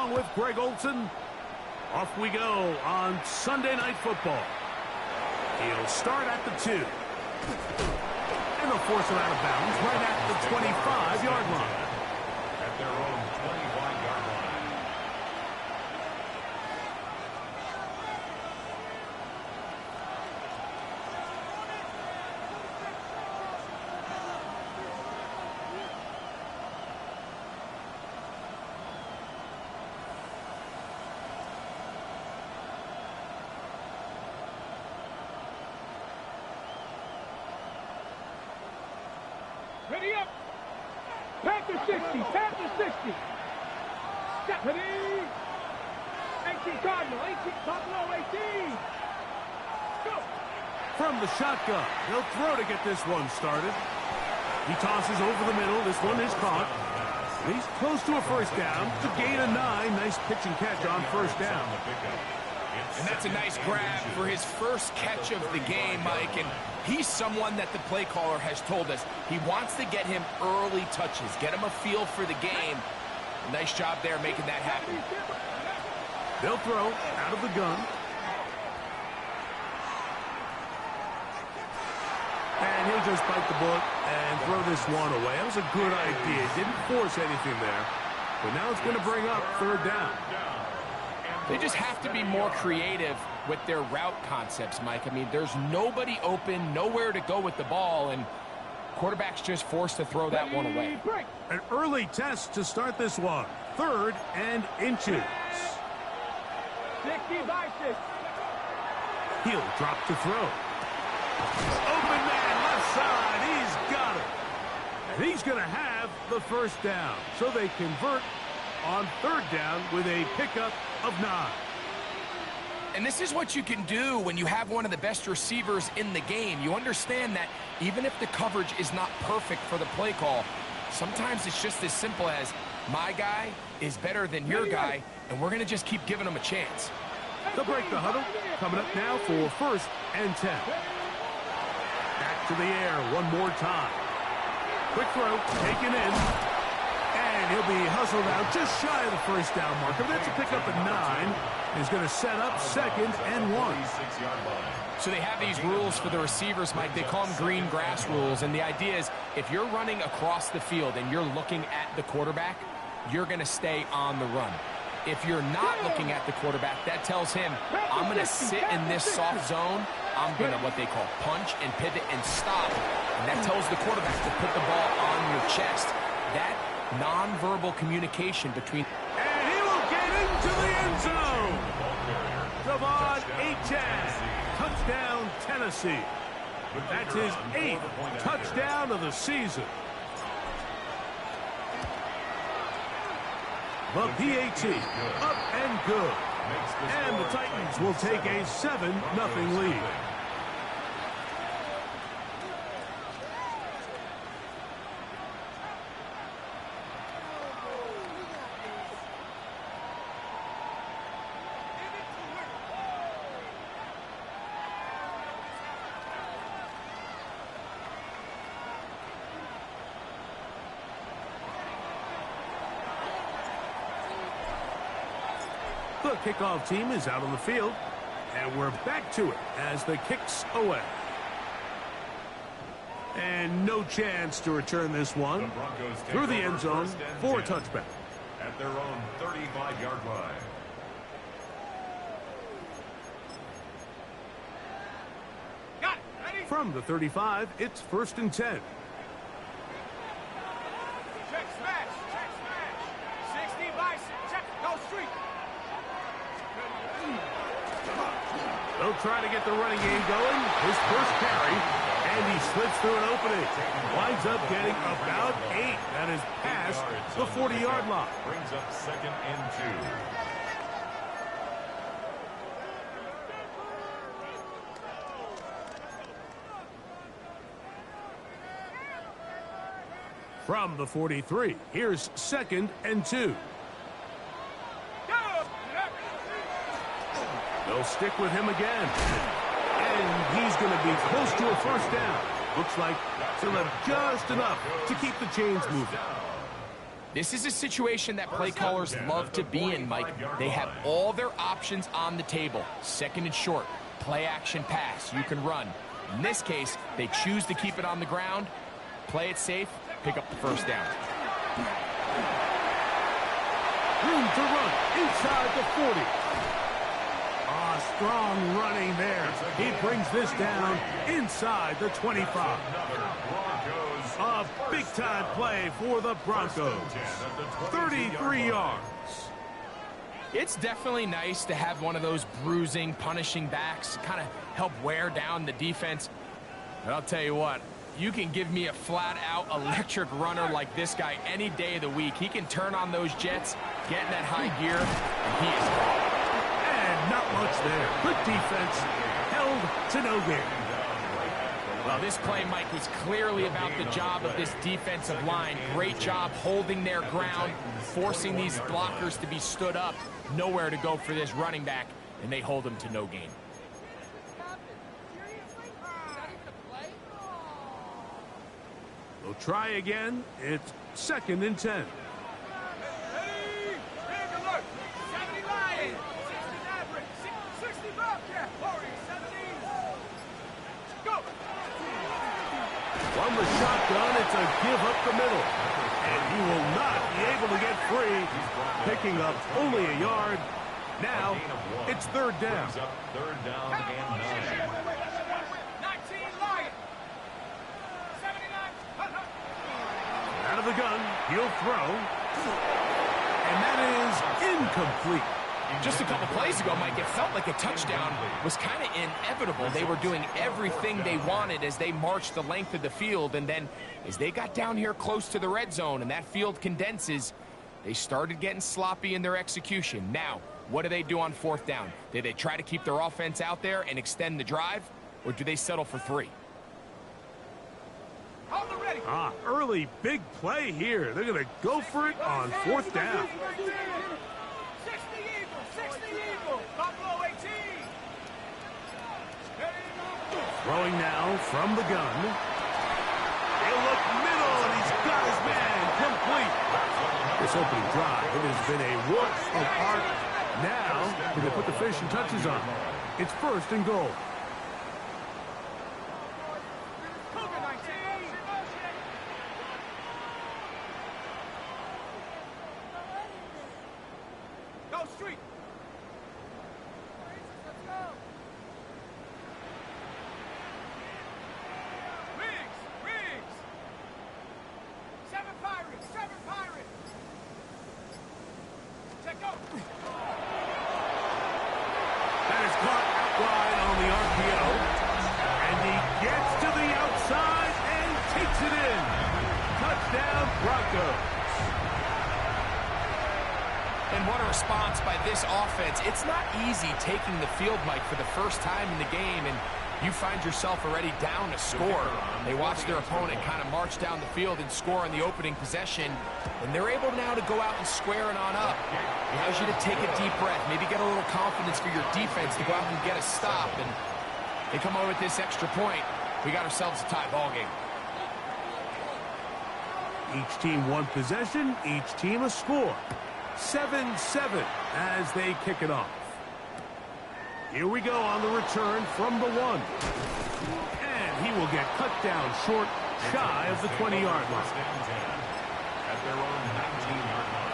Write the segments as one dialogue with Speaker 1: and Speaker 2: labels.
Speaker 1: along with Greg Olson. Off we go on Sunday Night Football. He'll start at the 2. And they'll force him out of bounds right at the 25-yard line.
Speaker 2: At their own 25-yard line.
Speaker 3: Ready up. Panther 60. Panther 60. Step. Ready. 18 Cardinal. 18 Buffalo. 18. Go.
Speaker 1: From the shotgun, he'll throw to get this one started. He tosses over the middle. This one is caught. He's close to a first down to gain a 9. Nice pitch and catch on first down.
Speaker 4: And that's a nice grab for his first catch of the game, Mike. And he's someone that the play caller has told us he wants to get him early touches, get him a feel for the game. Nice job there making that happen.
Speaker 1: They'll throw out of the gun. And he'll just bite the bullet and throw this one away. That was a good idea. Didn't force anything there. But now it's going to bring up third down.
Speaker 4: They just have to be more creative with their route concepts, Mike. I mean, there's nobody open, nowhere to go with the ball, and quarterback's just forced to throw that one away.
Speaker 1: An early test to start this one. 3rd and inches.
Speaker 3: 60 by 6.
Speaker 1: He'll drop to throw. Open man, left side. He's got it. And he's going to have the first down. So they convert on 3rd down with a pickup of 9.
Speaker 4: And this is what you can do when you have one of the best receivers in the game. You understand that even if the coverage is not perfect for the play call, sometimes it's just as simple as my guy is better than your guy, and we're going to just keep giving him a chance.
Speaker 1: They'll break the huddle. Coming up now for 1st and 10. Back to the air one more time. Quick throw, taken in. And he'll be hustled out just shy of the first down marker. That's a pickup at 9. He's going to set up 2nd and 1.
Speaker 4: So they have these rules for the receivers, Mike. They call them green grass rules. And the idea is if you're running across the field and you're looking at the quarterback, you're going to stay on the run. If you're not looking at the quarterback, that tells him, I'm going to sit in this soft zone. I'm going to what they call punch and pivot and stop. And that tells the quarterback to put the ball on your chest. That nonverbal communication between...
Speaker 1: And he will get into the end zone. Devon Achane. Touchdown, Tennessee. That's his 8th touchdown of the season. The PAT up and good. And the Titans will take a 7-0 lead. The kickoff team is out on the field, and we're back to it as the kick's away. And no chance to return this one through the end zone for a touchback.
Speaker 2: At their own 35-yard line.
Speaker 3: Got it. Ready?
Speaker 1: From the 35, it's 1st and 10.
Speaker 3: Check smash. Check smash. 60 by 6. Check. Go street.
Speaker 1: They'll try to get the running game going. His first carry, and he slips through an opening. Winds up getting about 8. That is past the 40-yard line.
Speaker 2: Brings up 2nd and 2.
Speaker 1: From the 43, here's 2nd and 2. They'll stick with him again. And he's going to be close to a first down. Looks like he'll have just enough to keep the chains moving.
Speaker 4: This is a situation that play callers love to be in, Mike. They have all their options on the table. Second and short, play action pass, you can run. In this case, they choose to keep it on the ground, play it safe, pick up the first down.
Speaker 1: Room to run inside the 40. Strong running there. He brings this down inside the 25. A big-time play for the Broncos. 33 yards.
Speaker 4: It's definitely nice to have one of those bruising, punishing backs, kind of help wear down the defense. But I'll tell you what, you can give me a flat-out electric runner like this guy any day of the week. He can turn on those jets, get in that high gear, and he is gone.
Speaker 1: And not much there. Good defense, held to no gain.
Speaker 4: Well, this play, Mike, was clearly about the job of this defensive line. Great job holding their ground, forcing these blockers to be stood up. Nowhere to go for this running back, and they hold him to no gain.
Speaker 1: They'll try again. It's 2nd and 10. From the shotgun, it's a give up the middle. And he will not be able to get free. Picking up only a yard. Now, it's 3rd down.
Speaker 2: Third down and 9.
Speaker 3: 19 Lions. 79.
Speaker 1: Out of the gun, he'll throw. And that is incomplete.
Speaker 4: Just a couple plays ago, Mike, it felt like a touchdown was kind of inevitable. They were doing everything they wanted as they marched the length of the field, and then as they got down here close to the red zone and that field condenses, they started getting sloppy in their execution. Now, what do they do on 4th down? Do they try to keep their offense out there and extend the drive, or do they settle for 3?
Speaker 1: Early big play here. They're going to go for it on 4th down. Throwing now from the gun. He'll look middle, and he's got his man complete. This opening drive, it has been a work of art. Now, can they put the finishing touches on? It's 1st and goal.
Speaker 3: Go street.
Speaker 1: That is caught out wide on the RPO. And he gets to the outside and takes it in. Touchdown, Broncos.
Speaker 4: And what a response by this offense. It's not easy taking the field, Mike, for the first time in the game, and you find yourself already down a score. They watch their opponent kind of march down the field and score on the opening possession, and they're able now to go out and square it on up. Allows you to take a deep breath, maybe get a little confidence for your defense to go out and get a stop, and they come over with this extra point. We got ourselves a tie ball game.
Speaker 1: Each team one possession, each team a score. 7-7 as they kick it off. Here we go on the return from the 1. And he will get cut down short, shy of the 20-yard line.
Speaker 2: At their own 19-yard line.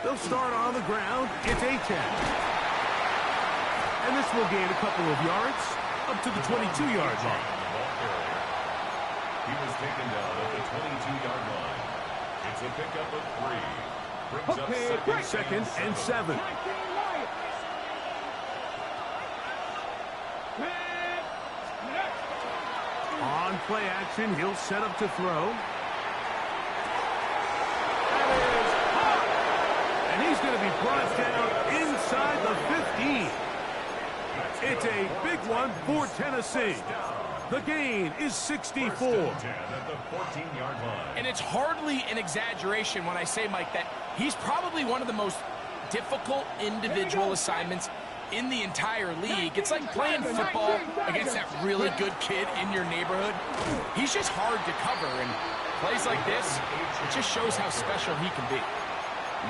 Speaker 1: They'll start on the ground. It's a 10. And this will gain a couple of yards up to the 22-yard line.
Speaker 2: He was taken down at the 22-yard line. It's a pickup of 3. Brings up
Speaker 1: Second and 7. On play action, he'll set up to throw. And he's going to be brought down inside the 15. It's a big one for Tennessee. The gain is 64.
Speaker 2: First and 10 at the 14-yard line.
Speaker 4: And it's hardly an exaggeration when I say, Mike, that he's probably one of the most difficult individual assignments in the entire league. It's like playing football against that really good kid in your neighborhood. He's just hard to cover, and plays like this, it just shows how special he can be.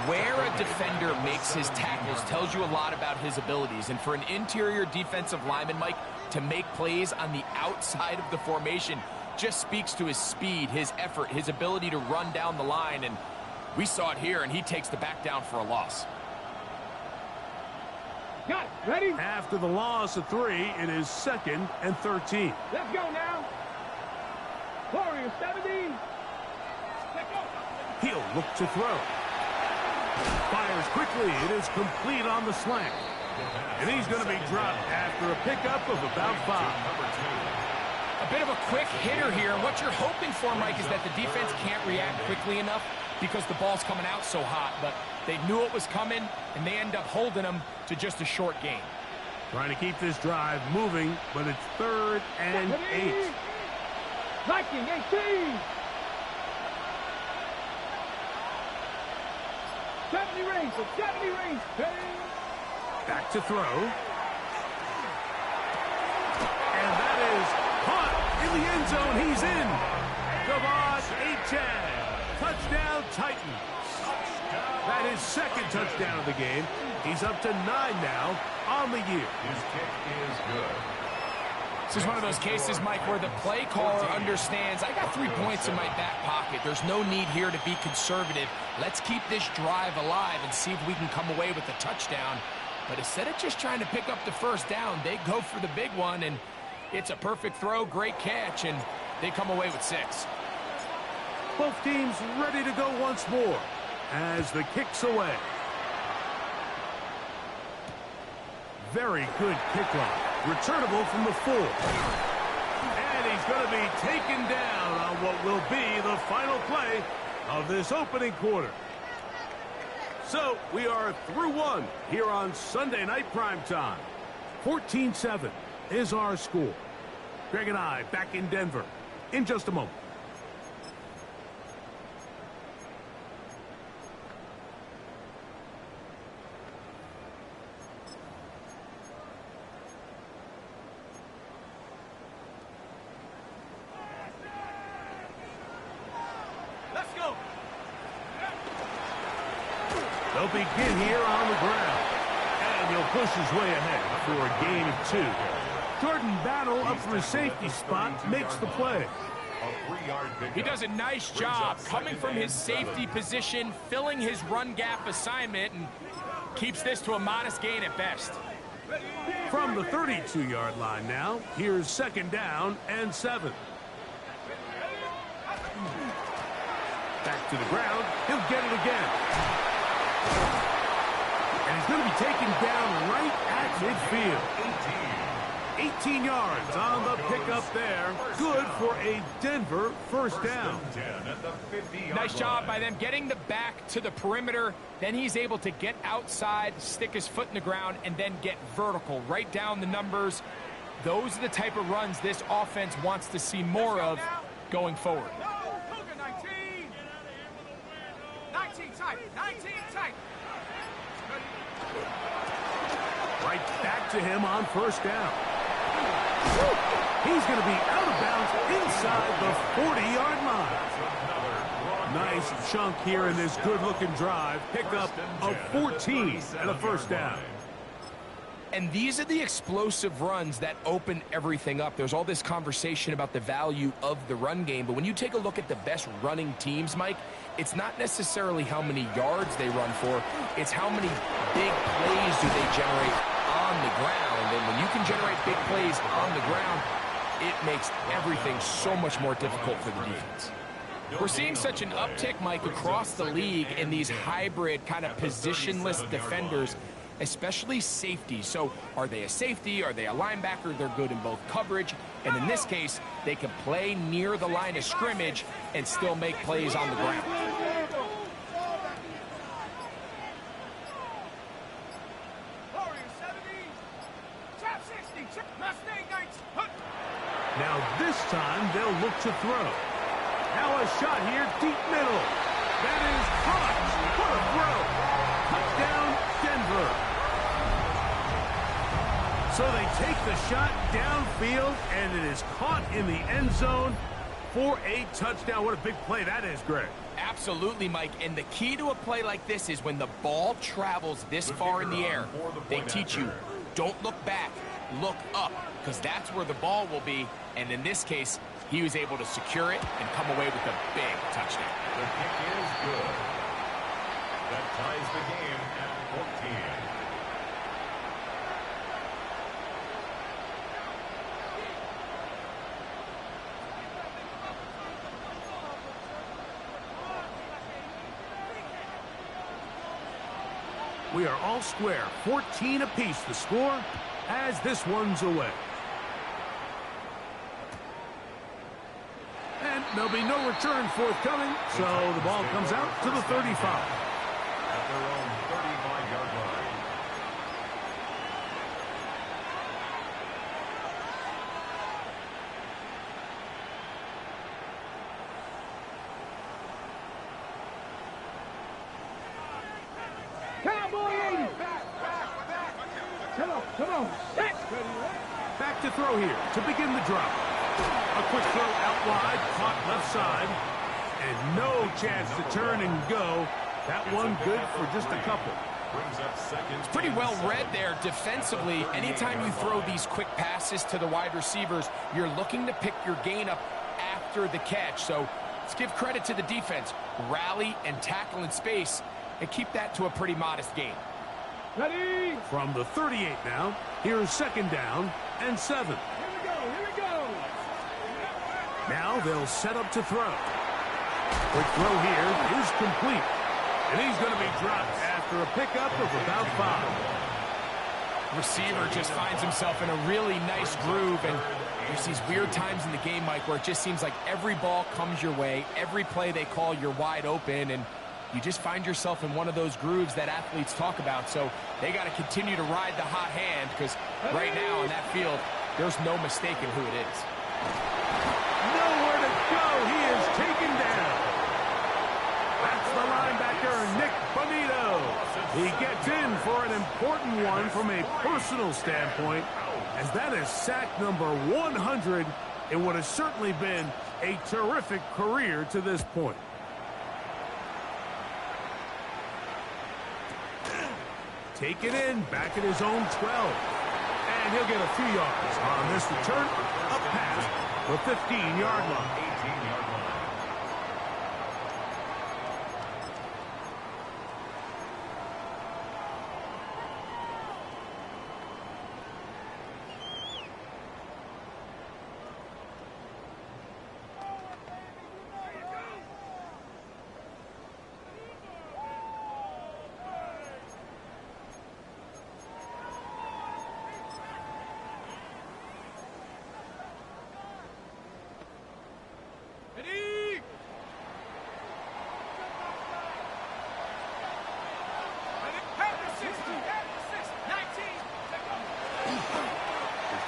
Speaker 4: Where a defender makes his tackles tells you a lot about his abilities, and for an interior defensive lineman, Mike, to make plays on the outside of the formation just speaks to his speed, his effort, his ability to run down the line, and we saw it here, and he takes the back down for a loss.
Speaker 3: Got it. Ready?
Speaker 1: After the loss of 3, it is 2nd and 13.
Speaker 3: Let's go now. Warriors 70.
Speaker 1: He'll look to throw. Fires quickly. It is complete on the slant. And he's going to be dropped after a pickup of about 5.
Speaker 4: A bit of a quick hitter here. What you're hoping for, Mike, is that the defense can't react quickly enough because the ball's coming out so hot. But they knew it was coming, and they end up holding them to just a short gain.
Speaker 1: Trying to keep this drive moving, but it's 3rd and 8.
Speaker 3: Viking 18. 70 rings. 70 rings.
Speaker 1: Back to throw. And that is caught in the end zone. He's in. Gavaz Achad. Touchdown Titans. That is 2nd touchdown of the game. He's up to 9 now on the year.
Speaker 2: His kick is good.
Speaker 4: This is one of those cases, Mike, where the play caller understands, I got 3 points in my back pocket. There's no need here to be conservative. Let's keep this drive alive and see if we can come away with a touchdown. But instead of just trying to pick up the first down, they go for the big one, and it's a perfect throw, great catch, and they come away with 6.
Speaker 1: Both teams ready to go once more as the kick's away. Very good kickoff. Returnable from the 4. And he's going to be taken down on what will be the final play of this opening quarter. So we are through 1 here on Sunday Night Primetime. 14-7 is our score. Greg and I back in Denver in just a moment. They'll begin here on the ground. And he'll push his way ahead for a gain of 2. Jordan Battle up for his safety spot, makes the play.
Speaker 4: He does a nice job coming from his safety position, filling his run gap assignment, and keeps this to a modest gain at best.
Speaker 1: From the 32-yard line now, here's 2nd down and 7. Back to the ground. He'll get it again. And he's going to be taken down right at midfield. 18 yards on the pickup there. Good for a Denver first down.
Speaker 4: Nice job by them getting the back to the perimeter. Then he's able to get outside, stick his foot in the ground, and then get vertical. Right down the numbers. Those are the type of runs this offense wants to see more of going forward.
Speaker 3: 19 tight. 19 tight.
Speaker 1: Right back to him on first down. He's going to be out of bounds inside the 40-yard line. Nice chunk here in this good-looking drive. Pickup of 14 and a first down.
Speaker 4: And these are the explosive runs that open everything up. There's all this conversation about the value of the run game, but when you take a look at the best running teams, Mike, it's not necessarily how many yards they run for, it's how many big plays do they generate on the ground. And when you can generate big plays on the ground, it makes everything so much more difficult for the defense. We're seeing such an uptick, Mike, across the league in these hybrid kind of positionless defenders, especially safety. So are they a safety? Are they a linebacker? They're good in both coverage. And in this case, they can play near the line of scrimmage and still make plays on the ground.
Speaker 1: Now this time they'll look to throw. Now a shot here, deep middle. That is caught. What a throw. Touchdown, Denver. So they take the shot downfield, and it is caught in the end zone for a touchdown. What a big play that is, Greg.
Speaker 4: Absolutely, Mike. And the key to a play like this is when the ball travels this far in the air, they teach you, don't look back, look up, because that's where the ball will be. And in this case, he was able to secure it and come away with a big touchdown.
Speaker 2: The kick is good. That ties the game at 14.
Speaker 1: We are all square. 14 apiece the score as this one's away. And there'll be no return forthcoming, so the ball comes out to the 35.
Speaker 2: At their own 35-yard line.
Speaker 1: Back to throw here to begin the drop. A quick throw out wide, caught left side, and no chance to turn and go. That one good for just a couple.
Speaker 4: It's pretty well read there defensively. Anytime you throw these quick passes to the wide receivers, you're looking to pick your gain up after the catch. So let's give credit to the defense. Rally and tackle in space and keep that to a pretty modest gain.
Speaker 1: Ready? From the 38 now, here's second down and 7.
Speaker 3: Here we go.
Speaker 1: Now they'll set up to throw. Quick throw here is complete. And he's going to be dropped after a pickup of about 5.
Speaker 4: Receiver just finds himself in a really nice groove, and there's these weird times in the game, Mike, where it just seems like every ball comes your way, every play they call, you're wide open, and you just find yourself in one of those grooves that athletes talk about. So they got to continue to ride the hot hand, because right now on that field, there's no mistaking who it is.
Speaker 1: Nowhere to go. He is taken down. That's the linebacker, Nick Bonito. He gets in for an important one from a personal standpoint, as that is sack number 100 in what has certainly been a terrific career to this point. Taken in, back at his own 12. And he'll get a few yards on this return, up past the 15-yard line.
Speaker 2: 18-yard line.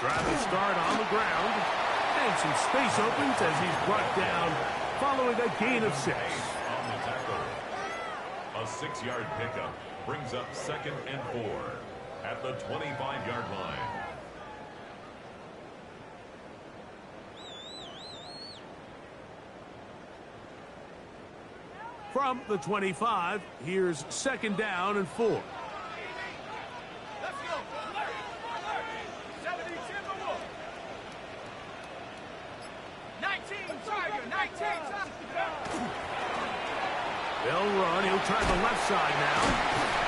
Speaker 1: Driving start on the ground, and some space opens as he's brought down following a gain of 6.
Speaker 2: On the tackle. A 6-yard pickup brings up 2nd and 4 at the 25-yard line.
Speaker 1: From the 25, here's 2nd down and 4. They'll run. He'll try the left side now.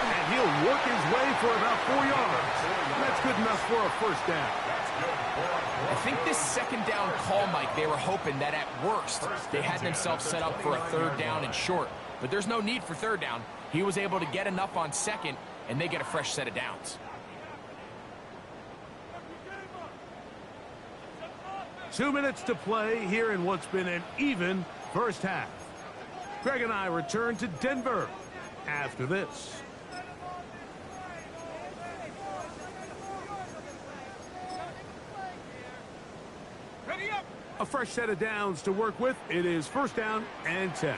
Speaker 1: And he'll work his way for about 4 yards. That's good enough for a first down.
Speaker 4: I think this 2nd down call, Mike, they were hoping that at worst they had themselves set up for a 3rd down and short. But there's no need for 3rd down. He was able to get enough on 2nd, and they get a fresh set of downs.
Speaker 1: 2 minutes to play here in what's been an even first half. Greg and I return to Denver after this. A fresh set of downs to work with. It is first down and 10.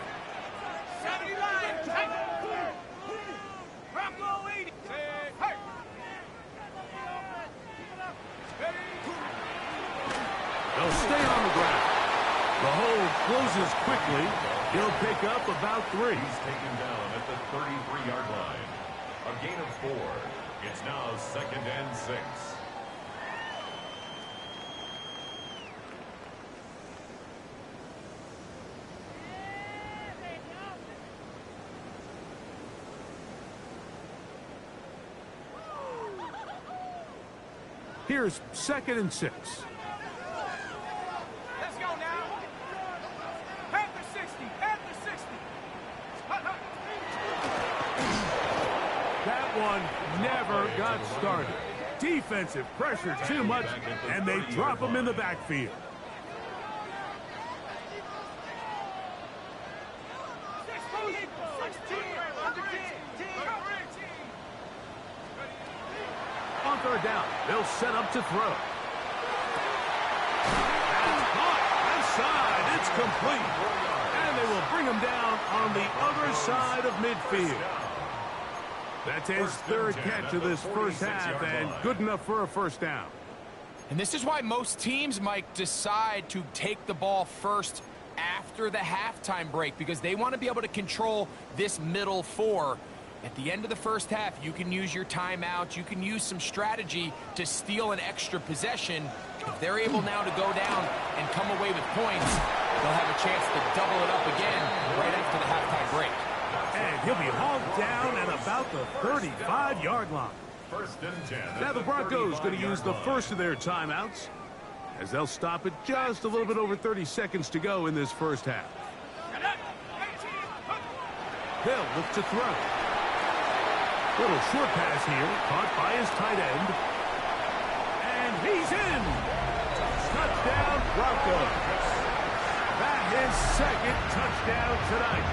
Speaker 3: 70 line, check. Bravo 80. Hey.
Speaker 1: They'll stay on the ground. The hole closes quickly. He'll pick up about 3.
Speaker 2: He's taken down at the 33-yard line. A gain of 4. It's now second and 6.
Speaker 1: Here's second and 6.
Speaker 3: Let's go now. Panther 60. Panther 60.
Speaker 1: That one never got started. Defensive pressure too much, and they drop him in the backfield. On third down, they'll set up to throw. That's caught. Inside, it's complete. And they will bring him down on the other side of midfield. That's his third catch of this first half, and good enough for a first down.
Speaker 4: And this is why most teams, Mike, decide to take the ball first after the halftime break, because they want to be able to control this middle 4. At the end of the first half, you can use your timeouts. You can use some strategy to steal an extra possession. If they're able now to go down and come away with points, they'll have a chance to double it up again right after the halftime break.
Speaker 1: And he'll be hauled down at about the 35-yard line.
Speaker 2: First and 10.
Speaker 1: Now the Broncos going to use the first of their timeouts, as they'll stop it just a little bit over 30 seconds to go in this first half. They'll look to throw. Little short pass here, caught by his tight end. And he's in. Touchdown, Broncos. That is second touchdown tonight.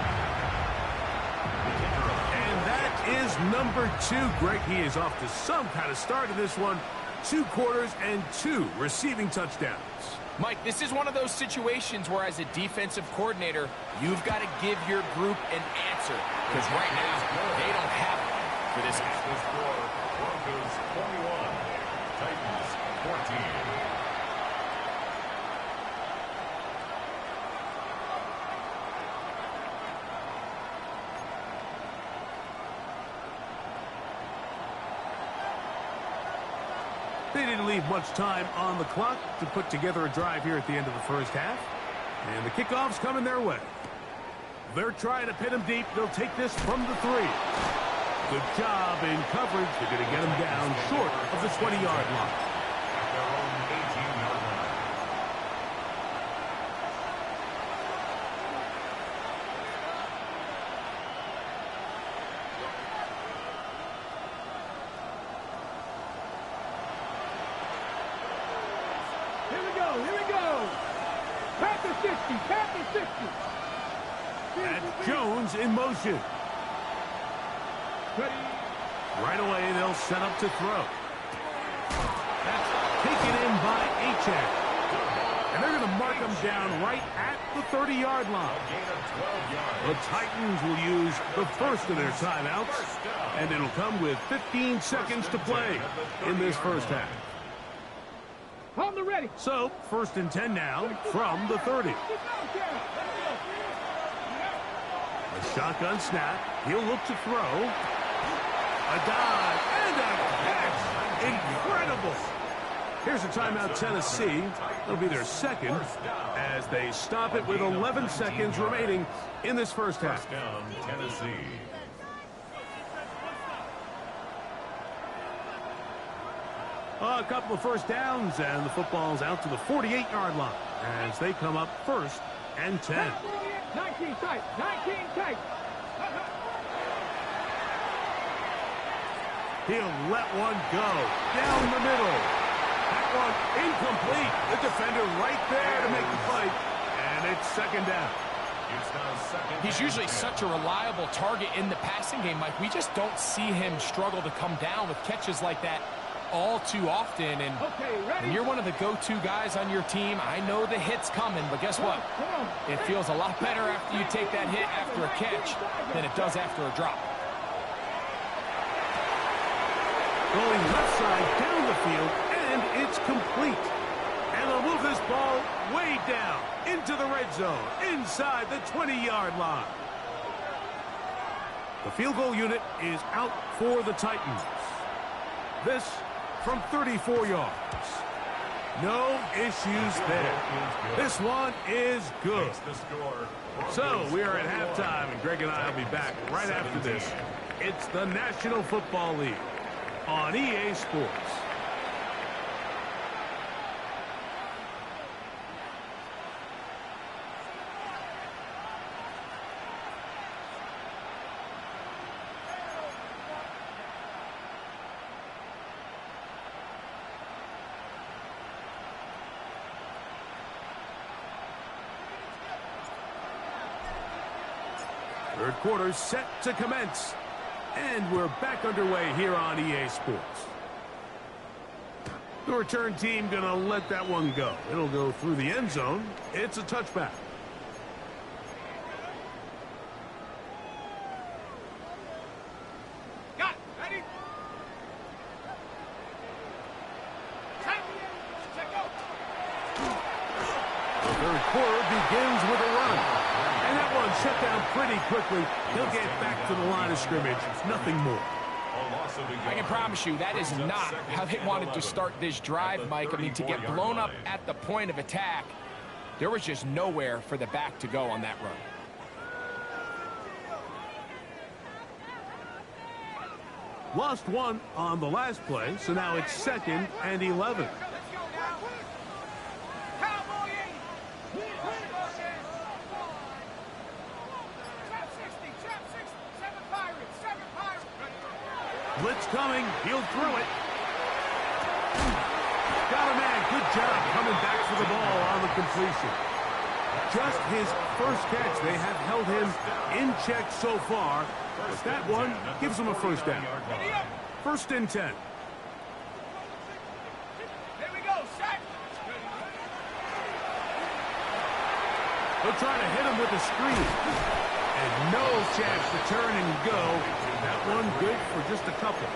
Speaker 1: And that is number 2. Greg, he is off to some kind of start in this one. 2 quarters and 2 receiving touchdowns.
Speaker 4: Mike, this is one of those situations where as a defensive coordinator, you've got to give your group an answer. Because right now, they don't have it for this half.
Speaker 2: The score, Broncos 21, Titans 14.
Speaker 1: They didn't leave much time on the clock to put together a drive here at the end of the first half. And the kickoff's coming their way. They're trying to pin him deep. They'll take this from the 3. Good job in coverage. They're going to get him down short of the 20-yard line.
Speaker 2: At their own 18-yard line.
Speaker 3: Here we go. Here we go. Panther 60. Panther 60.
Speaker 1: That's Jones in motion. Right away, they'll set up to throw. That's taken in by Achek. And they're going to mark him down right at the 30-yard line. The Titans will use the first of their timeouts, and it'll come with 15 seconds to play in this first half.
Speaker 3: On the ready.
Speaker 1: So, first and 10 now from the 30. A shotgun snap. He'll look to throw. A dive and a catch. Incredible. Here's a timeout, Tennessee. It'll be their second as they stop it with 11 seconds remaining in this first half.
Speaker 2: First down, Tennessee.
Speaker 1: A couple of first downs, and the football's out to the 48-yard line as they come up first and 10.
Speaker 3: 19 tight. 19 tight.
Speaker 1: He'll let one go down the middle. That one incomplete. The defender right there to make the play. And it's second down.
Speaker 2: It's now second.
Speaker 4: He's usually such a reliable target in the passing game, Mike. We just don't see him struggle to come down with catches like that all too often, and when you're one of the go-to guys on your team, I know the hit's coming, but guess what? It feels a lot better after you take that hit after a catch than it does after a drop.
Speaker 1: Going left side down the field, and it's complete. And they'll move this ball way down into the red zone, inside the 20-yard line. The field goal unit is out for the Titans. This from 34 yards. No issues there. This one is good. So we are at halftime, and Greg and I will be back right after this. It's the National Football League on EA Sports. Third quarter set to commence. And we're back underway here on EA Sports. The return team going to let that one go. It'll go through the end zone. It's a touchback.
Speaker 3: Got it. Ready? Check out.
Speaker 1: The third quarter begins with a run. And that one shut down pretty quickly. He'll get back to the line of scrimmage. Nothing more.
Speaker 4: I can promise you that is not how they wanted to start this drive, Mike. I mean, to get blown up at the point of attack, there was just nowhere for the back to go on that run.
Speaker 1: Lost one on the last play, so now it's 2nd and 11.
Speaker 3: Let's go now. Cowboy 80. Trap 60. Trap 60. 7 Pirates. 7 Pirates.
Speaker 1: Blitz coming. He'll throw it. Got a man. Good job coming back for the ball on the completion. Just his first catch. They have held him in check so far. But that one gives him a first down. 1st and 10.
Speaker 3: Here we go. Set.
Speaker 1: They'll try to hit him with a screen. And no chance to turn and go. That one good for just a couple.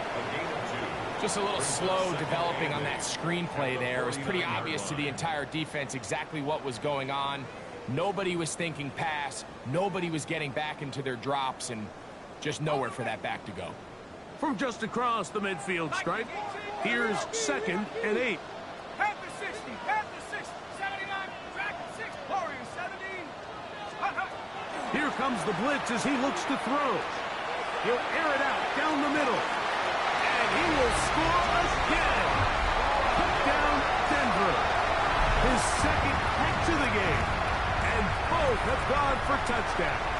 Speaker 4: Just a little slow developing on that screenplay there. It was pretty obvious to the entire defense exactly what was going on. Nobody was thinking pass. Nobody was getting back into their drops, and just nowhere for that back to go.
Speaker 1: From just across the midfield stripe, here's 2nd and 8.
Speaker 3: Panther 60. Panther 60. 79. Dragon 6. Warrior 70.
Speaker 1: Here comes the blitz as he looks to throw. He'll air it out down the middle. And he will score again. Touchdown, Denver. His 2nd catch of the game. And both have gone for touchdowns.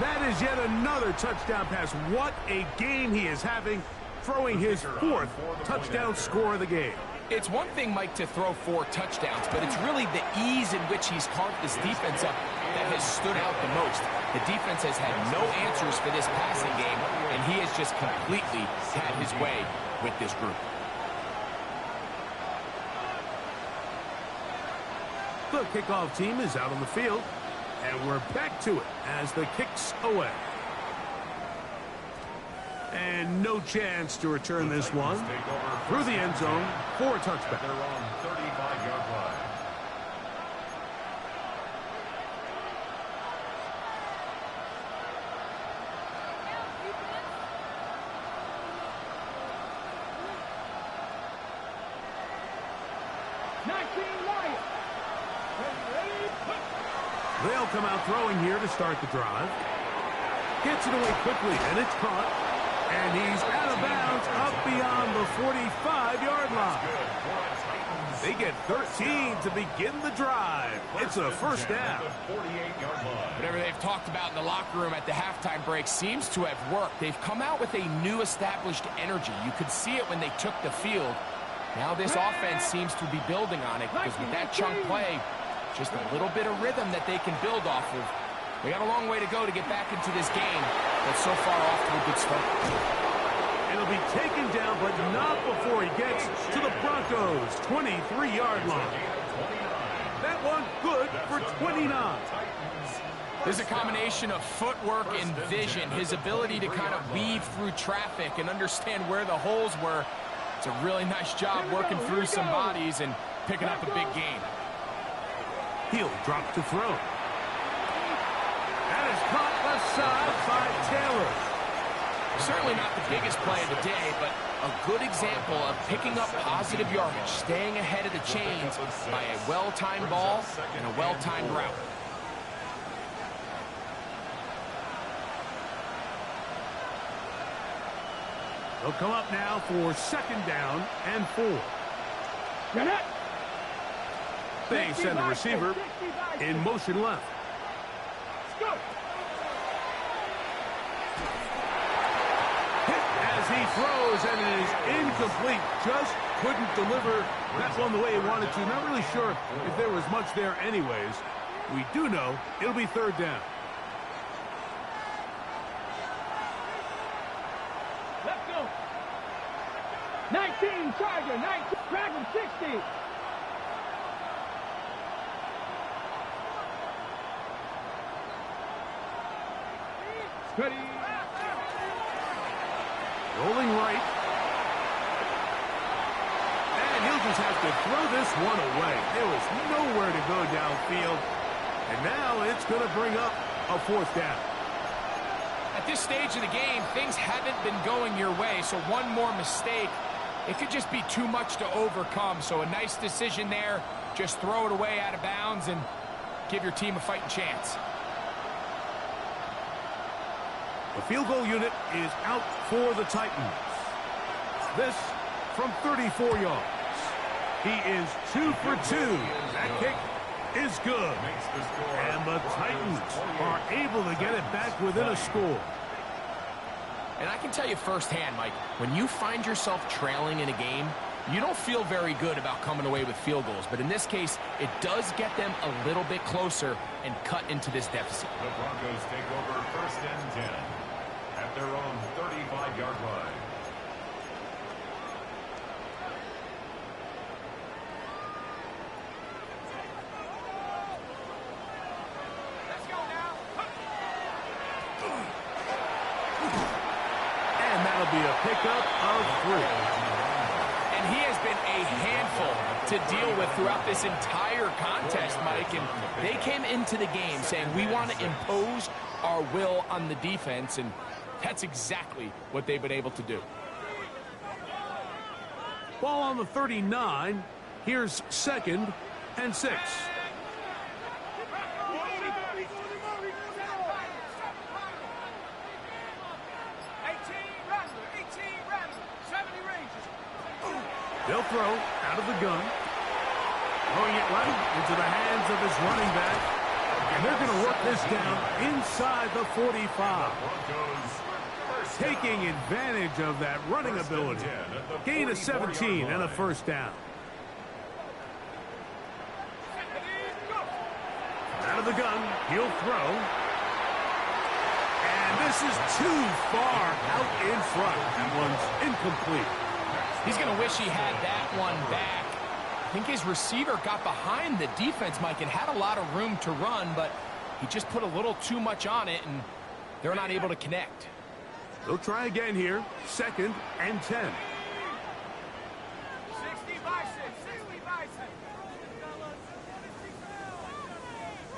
Speaker 1: That is yet another touchdown pass. What a game he is having, throwing his 4th touchdown score of the game.
Speaker 4: It's one thing, Mike, to throw 4 touchdowns, but it's really the ease in which he's carved this defense up that has stood out the most. The defense has had no answers for this passing game, and he has just completely had his way with this group.
Speaker 1: The kickoff team is out on the field, and we're back to it as the kick's away. And no chance to return this one through the end zone for a touchback.
Speaker 2: They're on 35-yard line.
Speaker 1: They'll come out throwing here to start the drive. Gets it away quickly, and it's caught. And he's out of bounds up beyond the 45-yard line. They get 13 to begin the drive. It's a first down.
Speaker 4: Whatever they've talked about in the locker room at the halftime break seems to have worked. They've come out with a new established energy. You could see it when they took the field. Now this offense seems to be building on it because with that chunk play, just a little bit of rhythm that they can build off of. We got a long way to go to get back into this game, but so far off to a good start.
Speaker 1: And he'll be taken down, but not before he gets to the Broncos' 23-yard line. That one good for 29.
Speaker 4: There's a combination of footwork and vision, his ability to kind of weave through traffic and understand where the holes were. It's a really nice job working through some bodies and picking up a big gain.
Speaker 1: He'll drop to throw. That is caught left side by Taylor.
Speaker 4: Certainly not the biggest play of the day, but a good example of picking up positive yardage, staying ahead of the chains by a well-timed ball and a well-timed route.
Speaker 1: They'll come up now for 2nd down and 4. They send the receiver in motion left. Hit as he throws, and it is incomplete. Just couldn't deliver that one the way he wanted to. Not really sure if there was much there anyways. We do know it'll be 3rd down.
Speaker 3: Let's go. 19 Charger, 19 Dragon 60. Ready.
Speaker 1: Rolling right. And he'll just have to throw this one away. There was nowhere to go downfield. And now it's going to bring up a 4th down.
Speaker 4: At this stage of the game, things haven't been going your way, so one more mistake, it could just be too much to overcome. So a nice decision there. Just throw it away out of bounds and give your team a fighting chance.
Speaker 1: The field goal unit is out for the Titans. This from 34 yards. He is 2 for 2. That kick is good. And the Titans are able to get it back within a score.
Speaker 4: And I can tell you firsthand, Mike, when you find yourself trailing in a game, you don't feel very good about coming away with field goals. But in this case, it does get them a little bit closer and cut into this deficit.
Speaker 2: The Broncos take over 1st and 10 at their own 35-yard line.
Speaker 3: Let's go now.
Speaker 1: And that'll be a pickup of 3.
Speaker 4: And he has been a handful to deal with throughout this entire contest, Mike. And they came into the game saying, we want to impose our will on the defense, and that's exactly what they've been able to do.
Speaker 1: Ball on the 39. Here's 2nd and 6.
Speaker 3: 70 ranges.
Speaker 1: They'll throw out of the gun. Throwing it right into the hands of his running back. And they're going to work this down inside the 45. Taking advantage of that running ability. Gain of 17 and a 1st down. Out of the gun, he'll throw. And this is too far out in front. That one's incomplete.
Speaker 4: He's going to wish he had that one back. I think his receiver got behind the defense, Mike, and had a lot of room to run, but he just put a little too much on it, and they're not able to connect.
Speaker 1: They'll try again here. 2nd and 10.
Speaker 3: 60 bison, 60 bison.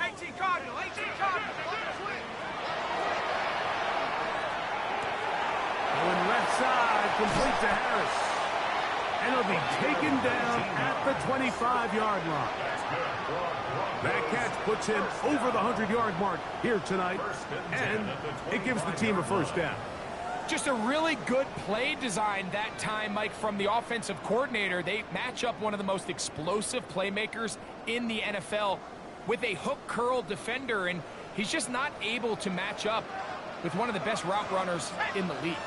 Speaker 3: 18 Cardinal, 18 Cardinal.
Speaker 1: Going left side, complete to Harris. And he'll be taken down at the 25-yard line. That catch puts him over the 100-yard mark here tonight, and it gives the team a 1st down.
Speaker 4: Just a really good play design that time, Mike, from the offensive coordinator. They match up one of the most explosive playmakers in the NFL with a hook curl defender, and he's just not able to match up with one of the best route runners in the league.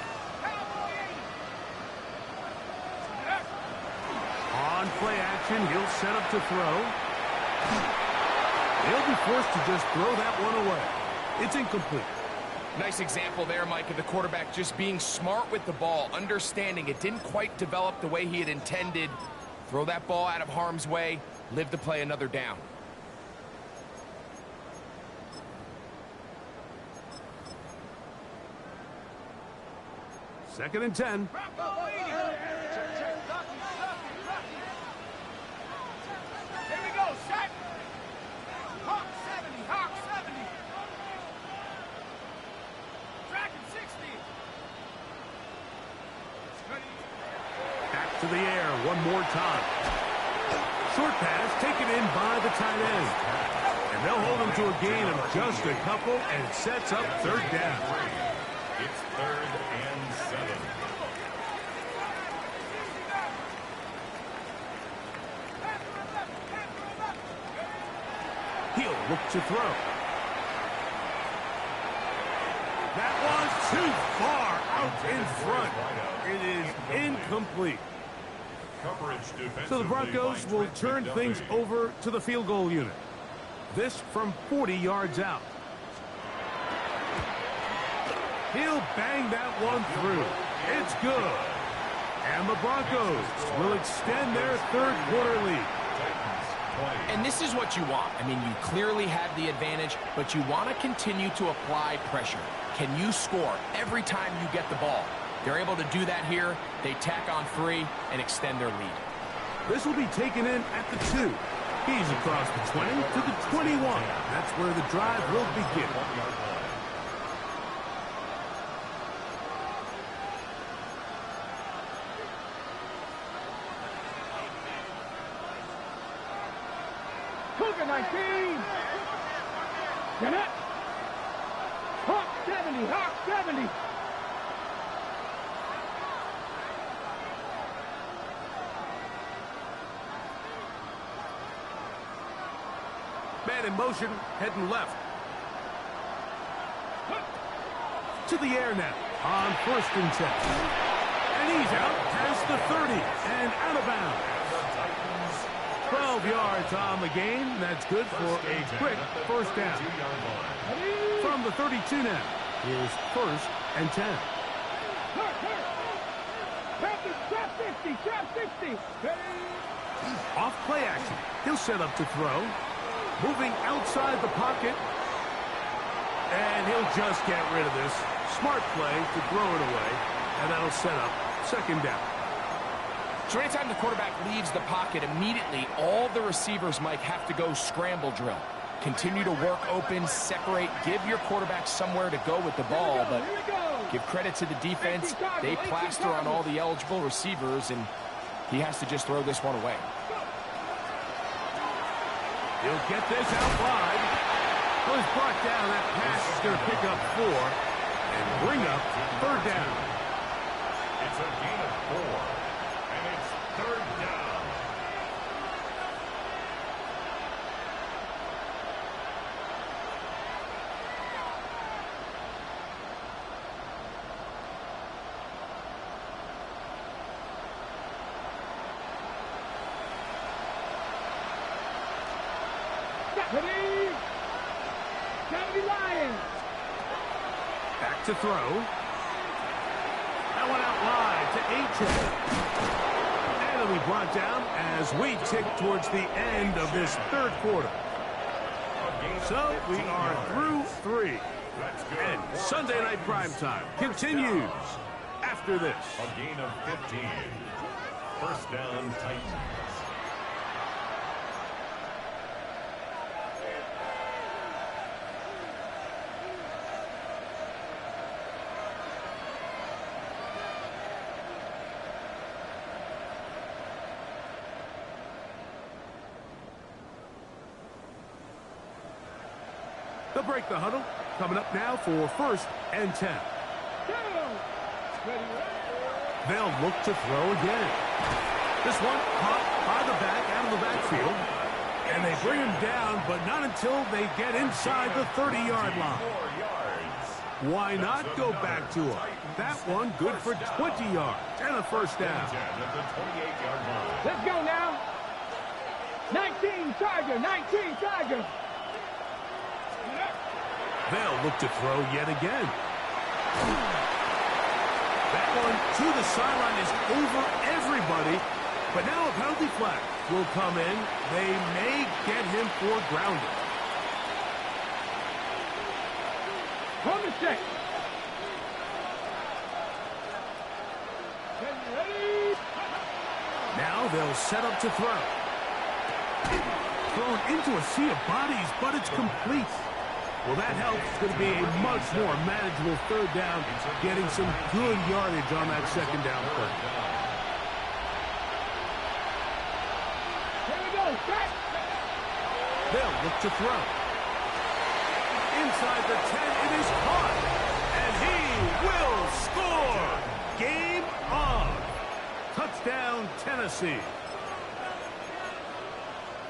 Speaker 1: On play action, he'll set up to throw. He'll be forced to just throw that one away. It's incomplete.
Speaker 4: Nice example there, Mike, of the quarterback just being smart with the ball, understanding it didn't quite develop the way he had intended. Throw that ball out of harm's way, live to play another down.
Speaker 1: Second and 10.
Speaker 3: Here we go, set. Hawk 70, Hawk 70. Tracking 60.
Speaker 1: Back to the air one more time. Short pass taken in by the tight end. And they'll hold him to a gain of just a couple, and it sets up third down.
Speaker 2: It's 3rd and 7.
Speaker 1: He'll look to throw. That was too far out in front. It is incomplete. So the Broncos will turn things over to the field goal unit. This from 40 yards out. He'll bang that one through. It's good. And the Broncos will extend their third quarter lead.
Speaker 4: And this is what you want. I mean, you clearly have the advantage, but you want to continue to apply pressure. Can you score every time you get the ball? They're able to do that here. They tack on 3 and extend their lead.
Speaker 1: This will be taken in at the 2. He's across the 20 to the 21. That's where the drive will begin.
Speaker 3: Cougar 19. Get it. Hawk 70, Hawk 70.
Speaker 1: Man in motion, heading left. To the air now on 1st and 10. And he's out past the 30 and out of bounds. 12 yards on the game. That's good for a quick first down. From the 32 now is 1st and 10.
Speaker 3: Trap 60, trap 60.
Speaker 1: Off play action. He'll set up to throw. Moving outside the pocket. And he'll just get rid of this. Smart play to throw it away. And that'll set up 2nd down.
Speaker 4: So anytime the quarterback leaves the pocket, immediately all the receivers, Mike, have to go scramble drill. Continue to work open, separate, give your quarterback somewhere to go with the ball, but give credit to the defense. They plaster on all the eligible receivers, and he has to just throw this one away.
Speaker 1: He'll get this out wide. Was brought down. That pass is going to pick up 4 and bring up 3rd down.
Speaker 2: It's a gain of 4, and it's 3rd down.
Speaker 3: Ready? 70 Lions.
Speaker 1: Back to throw. That one out wide to 18. And it'll be brought down as we tick towards the end of this 3rd quarter. So we are through 3. And Sunday Night Primetime continues after this.
Speaker 2: A gain of 15. First down, Titans.
Speaker 1: They'll break the huddle. Coming up now for 1st and 10. They'll look to throw again. This one caught by the back out of the backfield. And they bring him down, but not until they get inside the 30-yard line. Why not go back to him? That one good for 20 yards and a first down.
Speaker 3: Let's go now. 19 Charger, 19 Charger.
Speaker 1: They'll look to throw yet again. That one to the sideline is over everybody. But now a penalty flag will come in. They may get him for grounding.
Speaker 3: On the set. Ready?
Speaker 1: Now they'll set up to throw. Thrown into a sea of bodies, but it's complete. Well, that helps. It's going to be a much more manageable third down, getting some good yardage on that second down play.
Speaker 3: Here we go. Set.
Speaker 1: They'll look to throw. Inside the 10, it is caught. And he will score. Game on. Touchdown, Tennessee.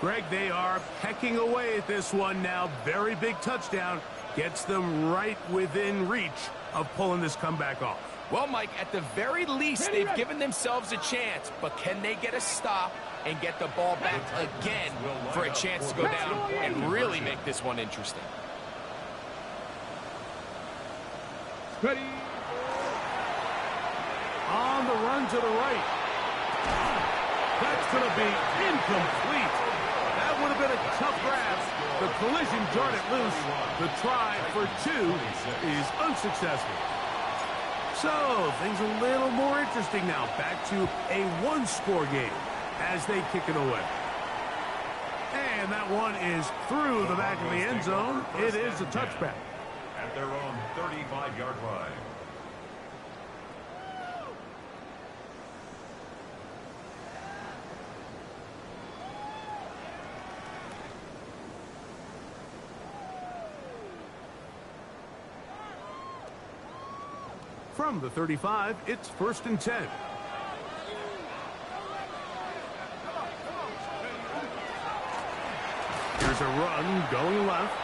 Speaker 1: Greg, they are pecking away at this one now. Very big touchdown. Gets them right within reach of pulling this comeback off.
Speaker 4: Well, Mike, at the very least, they've given themselves a chance. But can they get a stop and get the ball back again for a chance to go down and really make this one interesting?
Speaker 3: Ready.
Speaker 1: On the run to the right. That's going to be incomplete. That would have been a tough grab. The collision jarred it loose. The try for two is unsuccessful. So, things a little more interesting now. Back to a one-score game as they kick it away. And that one is through the back of the end zone. It is a touchback.
Speaker 2: At their own 35-yard line.
Speaker 1: From the 35, it's 1st and 10. Here's a run going left.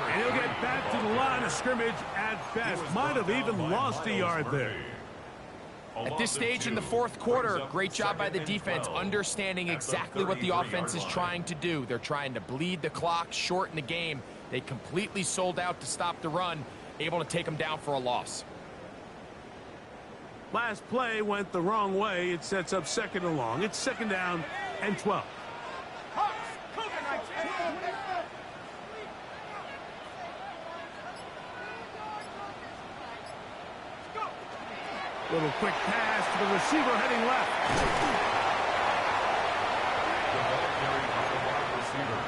Speaker 1: And he'll get back to the line of scrimmage at best. Might have even lost a yard there.
Speaker 4: At this stage in the fourth quarter, great job by the defense understanding exactly what the offense is trying to do. They're trying to bleed the clock, shorten the game. They completely sold out to stop the run, able to take them down for a loss.
Speaker 1: Last play went the wrong way. It sets up 2nd and long. It's 2nd down and 12.
Speaker 3: Hawks. Cougar Knights.
Speaker 1: Little quick pass to the receiver heading left.
Speaker 2: The ball carried by the wide receiver.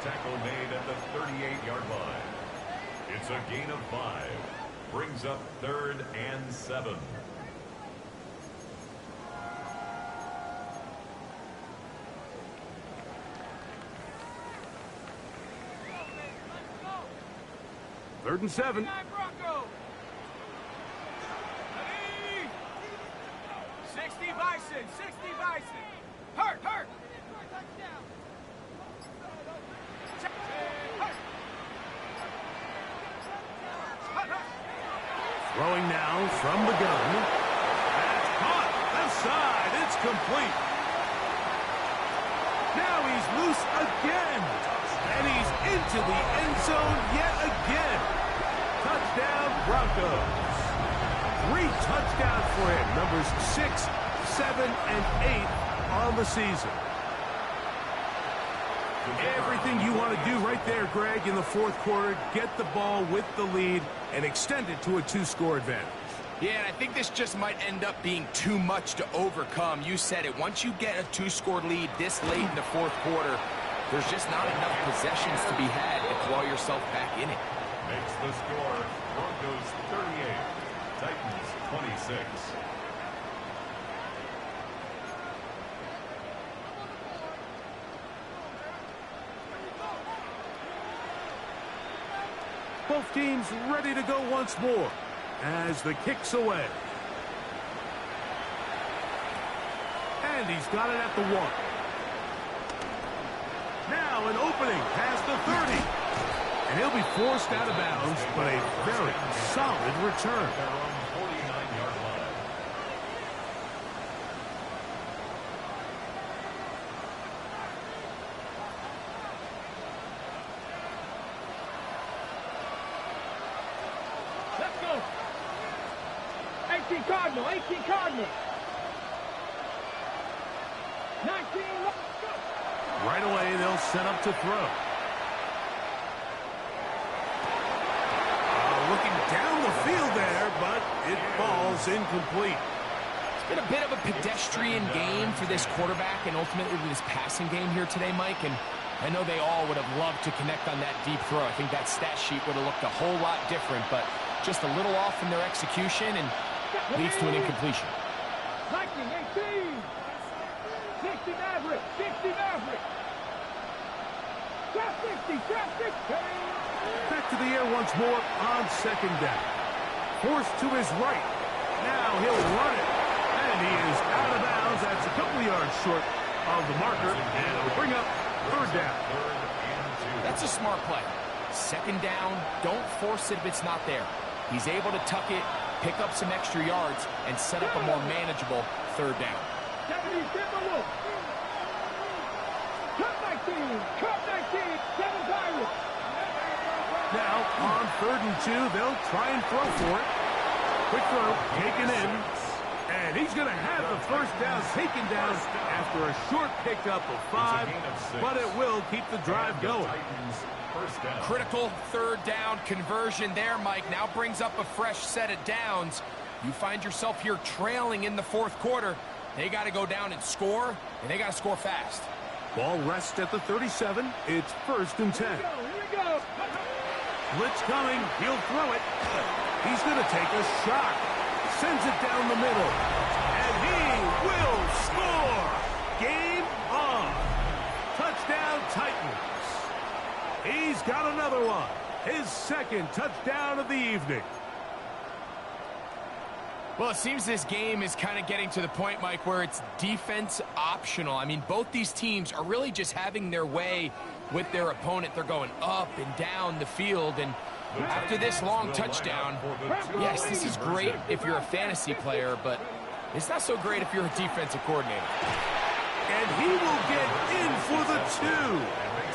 Speaker 2: Tackle made at the 38-yard line. It's a gain of 5. Brings up 3rd and 7.
Speaker 1: Third and 7.
Speaker 3: Bronco. Ready. 60 Bison. 60 Bison. Hurt. Hurt.
Speaker 1: Throwing now from the gun. That's caught. Left side. It's complete. Now he's loose again. And he's into the end zone yet again. Touchdown, Broncos. 3 touchdowns for him. Numbers 6, 7, and 8 on the season. Everything you want to do right there, Greg, in the fourth quarter. Get the ball with the lead and extend it to a 2-score advantage.
Speaker 4: Yeah, and I think this just might end up being too much to overcome. You said it. Once you get a 2-score lead this late in the fourth quarter, there's just not enough possessions to be had to claw yourself back in it.
Speaker 2: Makes the score Broncos 38, Titans 26.
Speaker 1: Both teams ready to go once more as the kick's away. And he's got it at the 1. Now an opening past the 30. And he'll be forced out of bounds, but a very solid return.
Speaker 2: Their own 49-yard line.
Speaker 3: Cardinal, 18 Cardinal. 19, go.
Speaker 1: Right away, they'll set up to throw. Looking down the field there, but it falls incomplete.
Speaker 4: It's been a bit of a pedestrian game for this quarterback and ultimately this passing game here today, Mike. And I know they all would have loved to connect on that deep throw. I think that stat sheet would have looked a whole lot different, but just a little off in their execution and leads to an incompletion.
Speaker 3: 19, 18. 60 Maverick, 60 Maverick. Trap 60, trap 60.
Speaker 1: Back to the air once more on second down. Forced to his right. Now he'll run it. And he is out of bounds. That's a couple yards short of the marker. And it'll bring up third down.
Speaker 4: That's a smart play. Second down, don't force it if it's not there. He's able to tuck it, pick up some extra yards, and set up a more manageable third down.
Speaker 3: 70, Timberwolf. Cut 19, 7 Pirates.
Speaker 1: Now, on 3rd and 2, they'll try and throw for it. Quick throw, taken in. And he's going to have the first down taken down after a short pickup of 5, but it will keep the drive going.
Speaker 4: Critical third down conversion there, Mike. Now brings up a fresh set of downs. You find yourself here trailing in the 4th quarter. They got to go down and score, and they got to score fast.
Speaker 1: Ball rests at the 37. It's 1st and 10.
Speaker 3: Here we go.
Speaker 1: Blitz coming. He'll throw it. He's going to take a shot. Sends it down the middle. And he will score. Game on. Touchdown, Titans. He's got another one. His 2nd touchdown of the evening.
Speaker 4: Well, it seems this game is kind of getting to the point, Mike, where it's defense optional. I mean, both these teams are really just having their way with their opponent. They're going up and down the field, and after this long touchdown, yes, this is great if you're a fantasy player, but it's not so great if you're a defensive coordinator.
Speaker 1: And he will get in for the 2.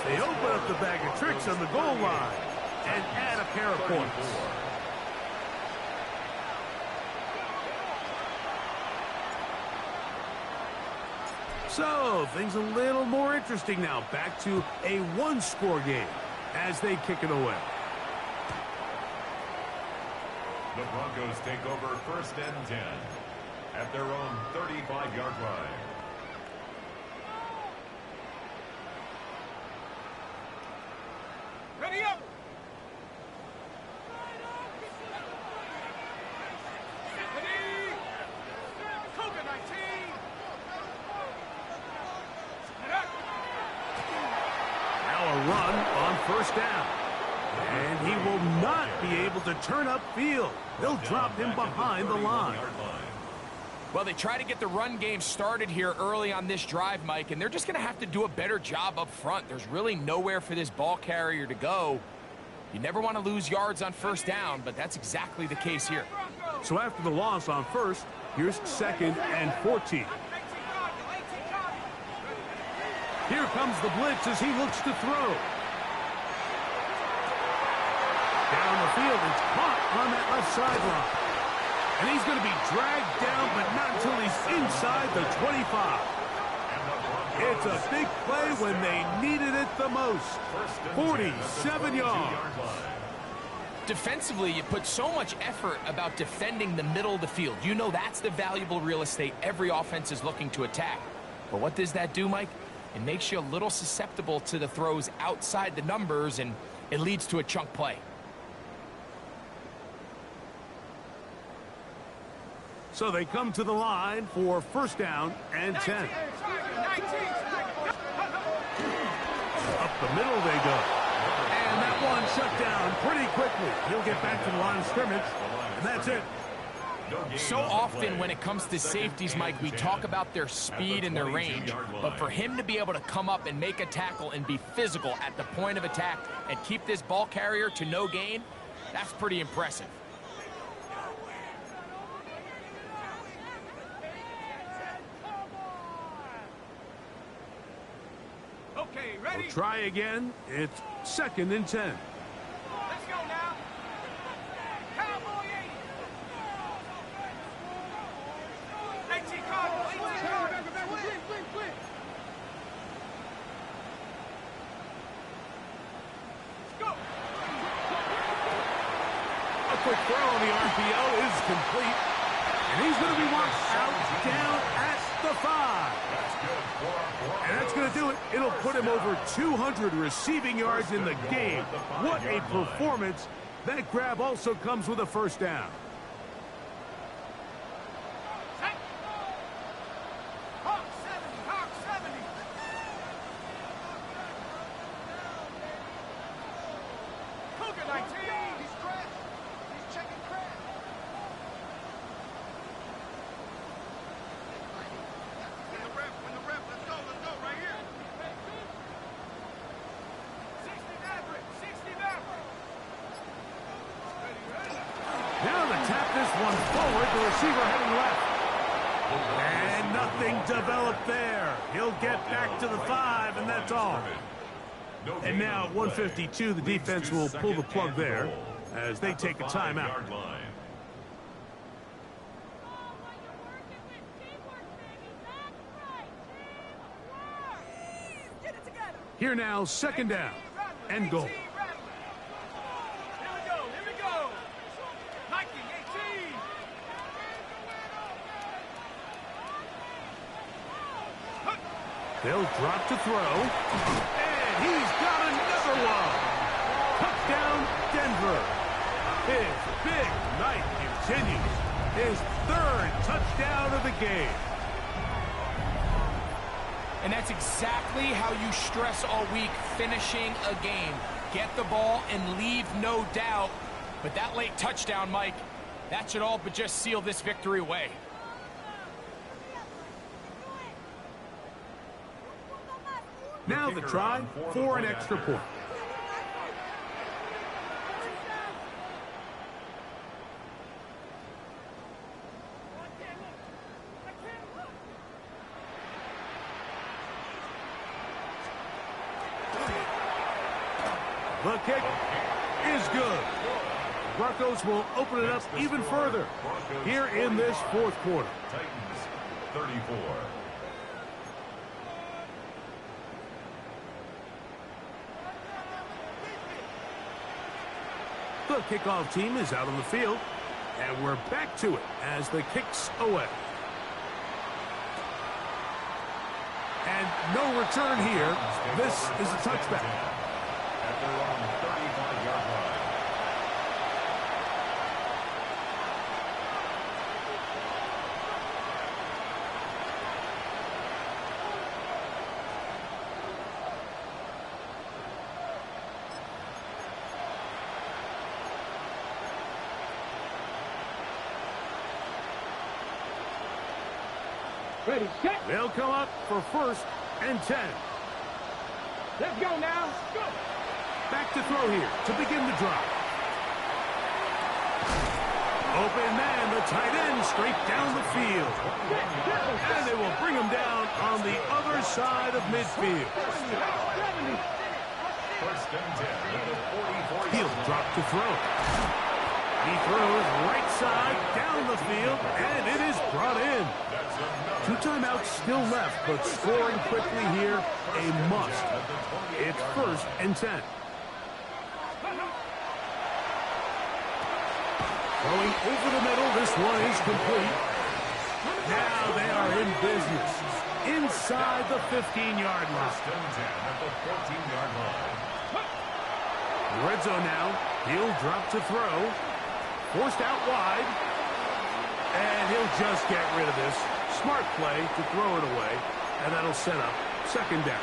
Speaker 1: They open up the bag of tricks on the goal line and add a pair of points. So, things a little more interesting now. Back to a 1-score game as they kick it away.
Speaker 2: The Broncos take over 1st and 10 at their own 35-yard line.
Speaker 3: Ready up. Ready. COVID-19.
Speaker 1: Now a run on 1st down. And he will not be able to turn upfield. They'll drop him behind the line.
Speaker 4: Well, they try to get the run game started here early on this drive, Mike, and they're just going to have to do a better job up front. There's really nowhere for this ball carrier to go. You never want to lose yards on 1st down, but that's exactly the case here.
Speaker 1: So after the loss on 1st, here's 2nd and 14. Here comes the blitz as he looks to throw. Down the field, it's caught on that left sideline. And he's going to be dragged down, but not until he's inside the 25. It's a big play when they needed it the most. 47 yards.
Speaker 4: Defensively, you put so much effort about defending the middle of the field. You know that's the valuable real estate every offense is looking to attack. But what does that do, Mike? It makes you a little susceptible to the throws outside the numbers, and it leads to a chunk play.
Speaker 1: So they come to the line for 1st down and 10. Up the middle they go. And that one shut down pretty quickly. He'll get back to the line of scrimmage, and that's it.
Speaker 4: So often when it comes to safeties, Mike, we talk about their speed and their range. But for him to be able to come up and make a tackle and be physical at the point of attack and keep this ball carrier to no gain, that's pretty impressive.
Speaker 3: Okay, ready?
Speaker 1: We'll try again. It's 2nd and 10.
Speaker 3: Let's go now. Cowboy 80.
Speaker 1: quick throw on the RPO is complete. And he's going to be marked out down at the 5. And that's going to do it. It'll put him over 200 receiving yards in the game. What a performance. That grab also comes with a first down.
Speaker 3: Hawk 70, Hawk 70. Cougar 19. He's crashed. He's checking crash. Win the rep. Let's go right here. 60 Maverick, 60 Maverick.
Speaker 1: Now to tap this one forward, the receiver heading left. And nothing developed there. He'll get back to the 5, and that's all. And now at 152, the defense will pull the plug there as they take a timeout. Here now, second down and goal.
Speaker 3: Here we go. Nike 18.
Speaker 1: They'll drop to throw. And he's got another one. Touchdown, Denver. His big night continues. His 3rd touchdown of the game.
Speaker 4: And that's exactly how you stress all week, finishing a game. Get the ball and leave no doubt. But that late touchdown, Mike, that should all but just seal this victory away.
Speaker 1: Now the try for an extra point. The kick is good. Broncos will open it up even further here in this 4th quarter.
Speaker 2: Titans 34.
Speaker 1: The kickoff team is out on the field, and we're back to it as the kick's away. And no return here. This is a touchback.
Speaker 2: At their own 35-yard line.
Speaker 3: Ready, set.
Speaker 1: They'll come up for 1st and 10.
Speaker 3: Let's go now. Go.
Speaker 1: Back to throw here to begin the drive. Open man, the tight end, straight down the field. And they will bring him down on the other side of midfield.
Speaker 2: First and 10 at the 44.
Speaker 1: He'll drop to throw. He throws right side down the field, and it is brought in. 2 timeouts still left, but scoring quickly here, a must. It's 1st and 10. Going over the middle, this one is complete. Now they are in business. Inside the 15-yard line.
Speaker 2: First and 10 at the 14-yard line.
Speaker 1: Red zone now. He'll drop to throw. Forced out wide. And he'll just get rid of this. Smart play to throw it away. And that'll set up second down.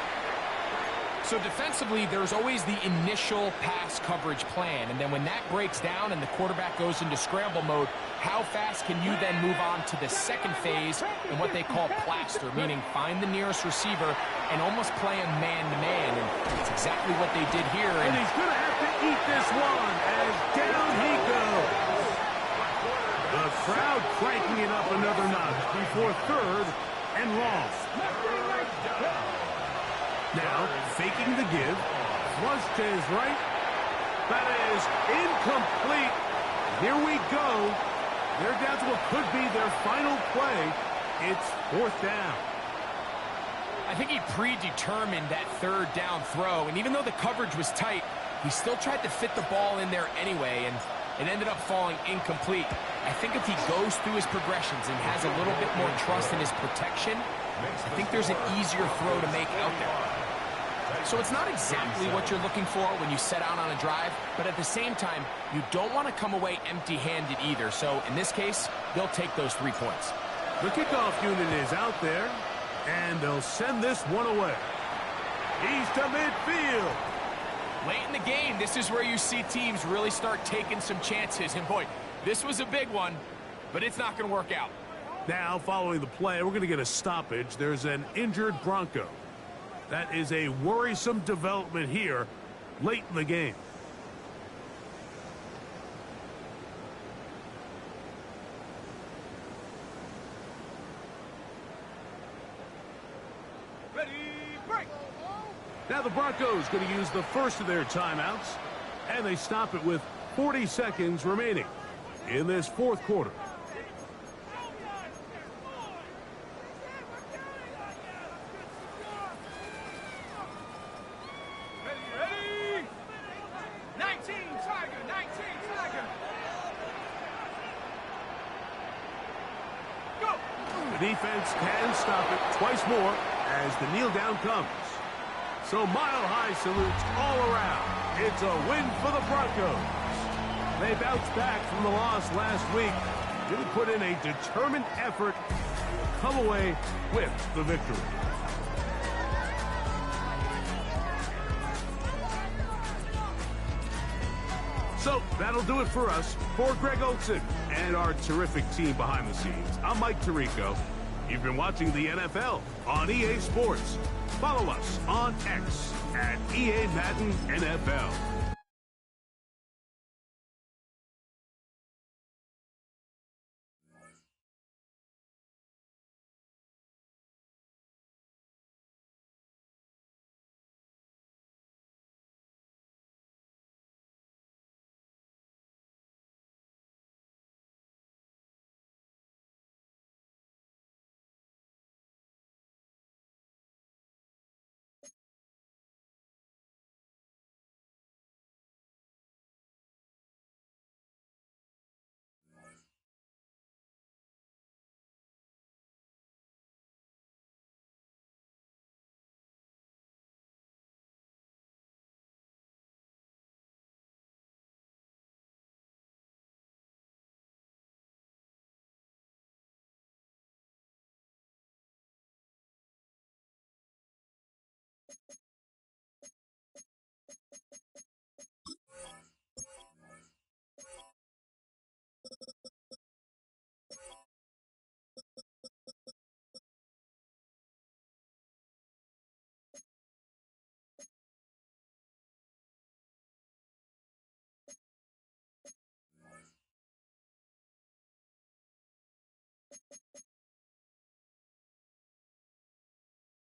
Speaker 4: So defensively, there's always the initial pass coverage plan. And then when that breaks down and the quarterback goes into scramble mode, how fast can you then move on to the second phase in what they call plaster, meaning find the nearest receiver and almost play him man-to-man. And that's exactly what they did here.
Speaker 1: And he's going to have to eat this one as down he goes. The crowd cranking it up another notch before 3rd and long. Now, faking the give. Flush to his right. That is incomplete. Here we go. They're down to what could be their final play. It's 4th down.
Speaker 4: I think he predetermined that 3rd down throw. And even though the coverage was tight, he still tried to fit the ball in there anyway. And It ended up falling incomplete. I think if he goes through his progressions and has a little bit more trust in his protection, I think there's an easier throw to make out there. So it's not exactly what you're looking for when you set out on a drive, but at the same time, you don't want to come away empty-handed either. So in this case, they'll take those 3 points.
Speaker 1: The kickoff unit is out there, and they'll send this one away. He's to midfield.
Speaker 4: Late in the game, this is where you see teams really start taking some chances. And boy, this was a big one, but it's not going to work out.
Speaker 1: Now, following the play, we're going to get a stoppage. There's an injured Bronco. That is a worrisome development here late in the game.
Speaker 3: Ready, break.
Speaker 1: Now the Broncos going to use the first of their timeouts, and they stop it with 40 seconds remaining in this fourth quarter.
Speaker 3: Ready. 19 Tiger, 19 Tiger. Go.
Speaker 1: The defense can stop it twice more as the kneel down comes. So mile-high salutes all around. It's a win for the Broncos. They bounced back from the loss last week. Didn't put in a determined effort. Come away with the victory. So that'll do it for us. For Greg Olson and our terrific team behind the scenes, I'm Mike Tirico. You've been watching the NFL on EA Sports. Follow us on X at EA Madden NFL.